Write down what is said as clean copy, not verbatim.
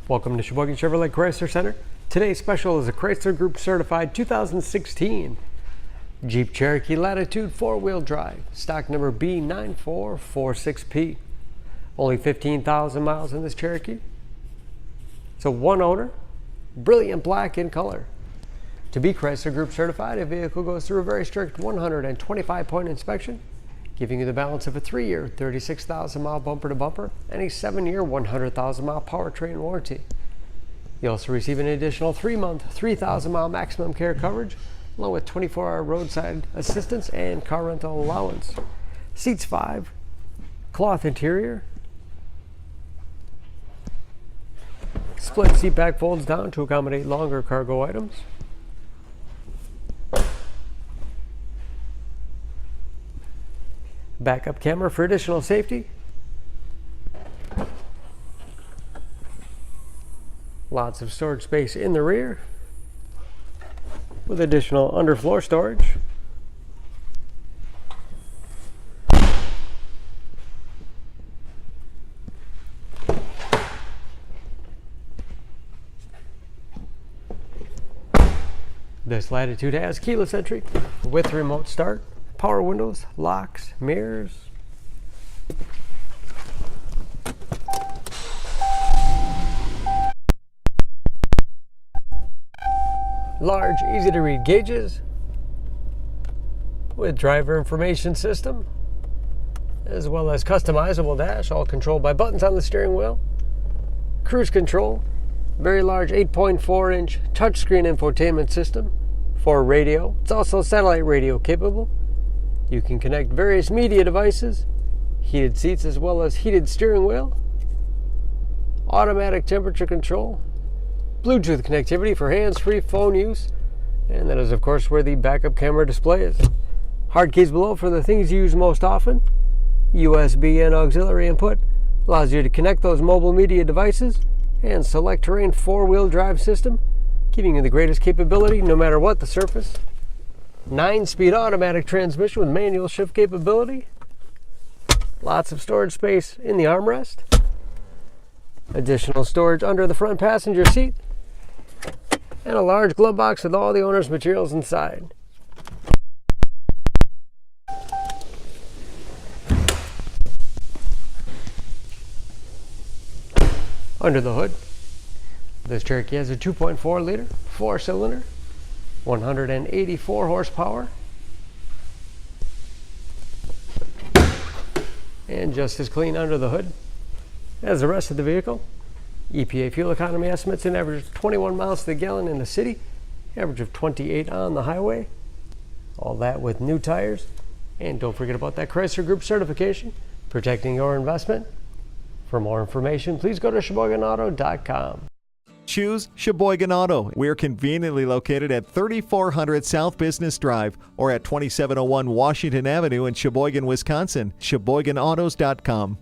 Welcome to Sheboygan Chevrolet Chrysler Center. Today's special is a Chrysler Group certified 2016 Jeep Cherokee Latitude 4-wheel drive, stock number B9446P. Only 15,000 miles in this Cherokee. It's a one owner, brilliant black in color. To be Chrysler Group certified, a vehicle goes through a very strict 125-point inspection, giving you the balance of a 3-year, 36,000-mile bumper-to-bumper and a 7-year, 100,000-mile powertrain warranty. You also receive an additional 3-month, 3,000-mile maximum care coverage, along with 24-hour roadside assistance and car rental allowance. Seats 5, cloth interior, split seat back folds down to accommodate longer cargo items. Backup camera for additional safety. Lots of storage space in the rear with additional underfloor storage. This Latitude has keyless entry with remote start, power windows, locks, mirrors. Large, easy to read gauges with driver information system, as well as customizable dash, all controlled by buttons on the steering wheel. Cruise control, very large 8.4-inch touchscreen infotainment system for radio. It's also satellite radio capable. You can connect various media devices, heated seats as well as heated steering wheel, automatic temperature control, Bluetooth connectivity for hands-free phone use, and that is of course where the backup camera display is. Hard keys below for the things you use most often. USB and auxiliary input allows you to connect those mobile media devices, and select terrain 4-wheel drive system, giving you the greatest capability no matter what the surface. 9-speed automatic transmission with manual shift capability. Lots of storage space in the armrest. Additional storage under the front passenger seat. And a large glove box with all the owner's materials inside. Under the hood, this Cherokee has a 2.4-liter, 4-cylinder, 184 horsepower, and just as clean under the hood as the rest of the vehicle. EPA fuel economy estimates an average of 21 miles to the gallon in the city, average of 28 on the highway. All that with new tires. And don't forget about that Chrysler Group certification, protecting your investment. For more information, please go to SheboyganAuto.com. Choose Sheboygan Auto. We're conveniently located at 3400 South Business Drive or at 2701 Washington Avenue in Sheboygan, Wisconsin. SheboyganAutos.com.